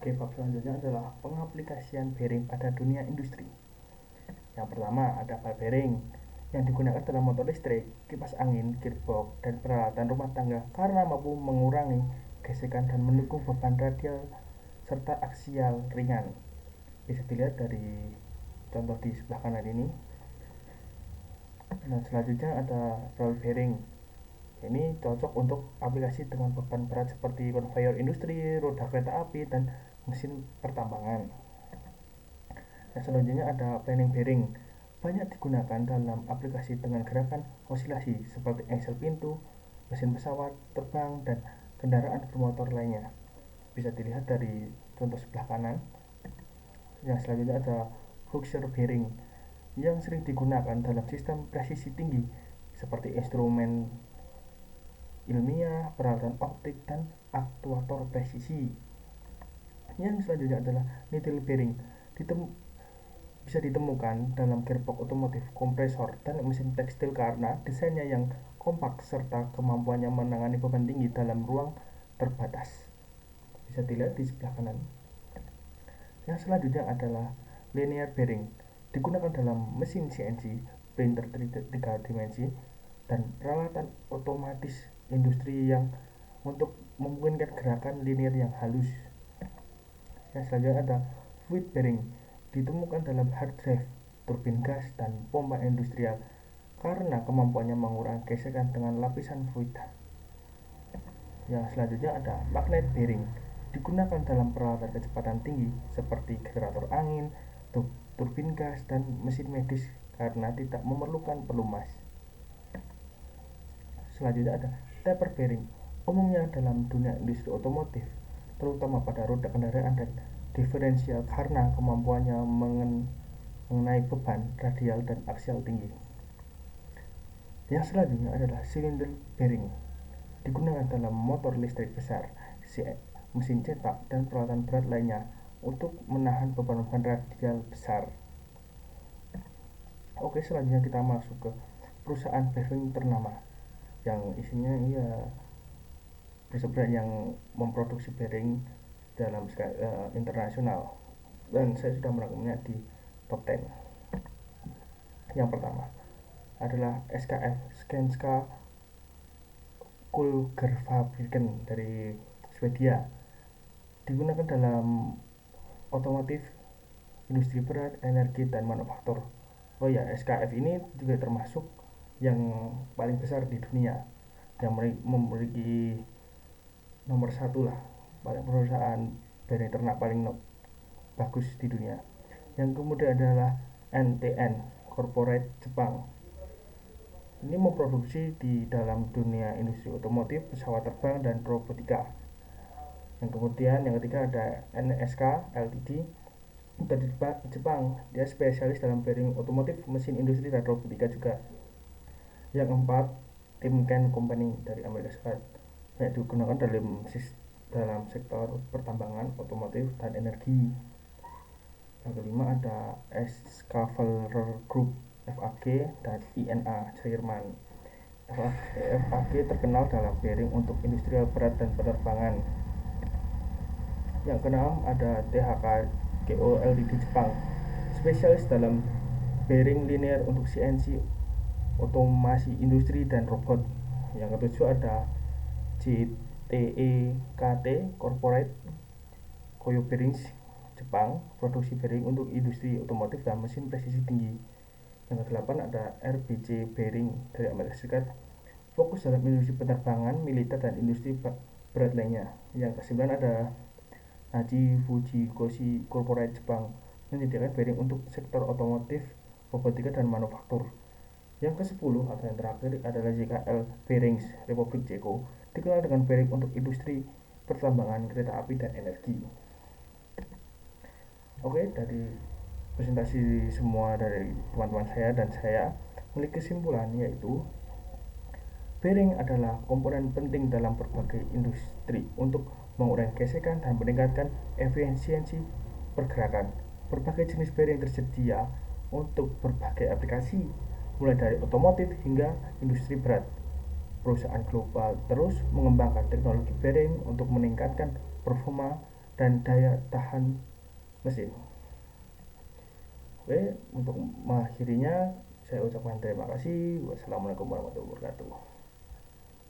Oke, bab selanjutnya adalah pengaplikasian bearing pada dunia industri. Yang pertama ada ball bearing yang digunakan dalam motor listrik, kipas angin, gearbox, dan peralatan rumah tangga karena mampu mengurangi gesekan dan mendukung beban radial serta aksial ringan. Bisa dilihat dari contoh di sebelah kanan ini. Dan selanjutnya ada roll bearing. Ini cocok untuk aplikasi dengan beban berat seperti konveyor industri, roda kereta api, dan mesin pertambangan. Yang selanjutnya ada planing bearing. Banyak digunakan dalam aplikasi dengan gerakan osilasi seperti engsel pintu, mesin pesawat terbang, dan kendaraan bermotor lainnya. Bisa dilihat dari contoh sebelah kanan. Yang selanjutnya ada fluxure bearing yang sering digunakan dalam sistem presisi tinggi seperti instrumen ilmiah, peralatan optik, dan aktuator presisi. Yang selanjutnya adalah needle bearing. Bisa ditemukan dalam gearbox otomotif, kompresor, dan mesin tekstil karena desainnya yang kompak serta kemampuannya menangani beban tinggi dalam ruang terbatas. Bisa dilihat di sebelah kanan. Yang selanjutnya adalah linear bearing. Digunakan dalam mesin CNC, printer 3 dimensi, dan peralatan otomatis industri yang untuk memungkinkan gerakan linear yang halus. Yang selanjutnya ada fluid bearing. Ditemukan dalam hard drive, turbin gas, dan pompa industrial karena kemampuannya mengurangi gesekan dengan lapisan fluid. Yang selanjutnya ada magnet bearing. Digunakan dalam peralatan kecepatan tinggi seperti generator angin, turbin gas, dan mesin medis karena tidak memerlukan pelumas. Selanjutnya ada taper bearing. Umumnya dalam dunia industri otomotif, terutama pada roda kendaraan dan diferensial karena kemampuannya mengenai beban radial dan aksial tinggi. Yang selanjutnya adalah cylinder bearing. Digunakan dalam motor listrik besar, mesin cetak, dan peralatan berat lainnya untuk menahan beban-beban radial besar. Oke, selanjutnya kita masuk ke perusahaan bearing ternama yang isinya ya perusahaan yang memproduksi bearing dalam internasional, dan saya sudah merangkumnya di top 10. Yang pertama adalah SKF, Skanska Kulgerfabriken dari Swedia. Digunakan dalam otomotif, industri berat, energi, dan manufaktur. Oh ya, SKF ini juga termasuk yang paling besar di dunia, yang memiliki nomor 1 lah, perusahaan bearing ternak paling bagus di dunia. Yang kemudian adalah NTN Corporate Jepang. Ini memproduksi di dalam dunia industri otomotif, pesawat terbang, dan robotika. Yang kemudian yang ketiga ada NSK Ltd dari Jepang. Dia spesialis dalam bearing otomotif, mesin industri, dan robotika juga. Yang keempat, Timken Company dari Amerika Serikat, yang digunakan dalam sektor pertambangan, otomotif, dan energi. Yang kelima ada Schaeffler Group FAG dan INA Jerman. FAG terkenal dalam bearing untuk industrial berat dan penerbangan. Yang keenam ada THK GO Ltd Jepang, spesialis dalam bearing linear untuk CNC, otomasi industri, dan robot. Yang ketujuh ada JTEKT Corporate Koyo Bearings Jepang, produksi bearing untuk industri otomotif dan mesin presisi tinggi. Yang kedelapan ada RBC Bearing dari Amerika Serikat, fokus dalam industri penerbangan, militer, dan industri berat lainnya. Yang kesembilan ada Haji Fujikoshi Corporate Jepang, menyediakan bearing untuk sektor otomotif, robotika, dan manufaktur. Yang ke-10 atau yang terakhir adalah JKL Bearings Republik Ceko, dikenal dengan bearing untuk industri pertambangan, kereta api, dan energi. Oke, dari presentasi semua dari teman-teman saya dan saya memiliki kesimpulan, yaitu bearing adalah komponen penting dalam berbagai industri untuk mengurangi gesekan dan meningkatkan efisiensi pergerakan. Berbagai jenis bearing tersedia untuk berbagai aplikasi, mulai dari otomotif hingga industri berat. Perusahaan global terus mengembangkan teknologi bearing untuk meningkatkan performa dan daya tahan mesin. Oke, untuk mengakhirinya saya ucapkan terima kasih. Wassalamualaikum warahmatullahi wabarakatuh.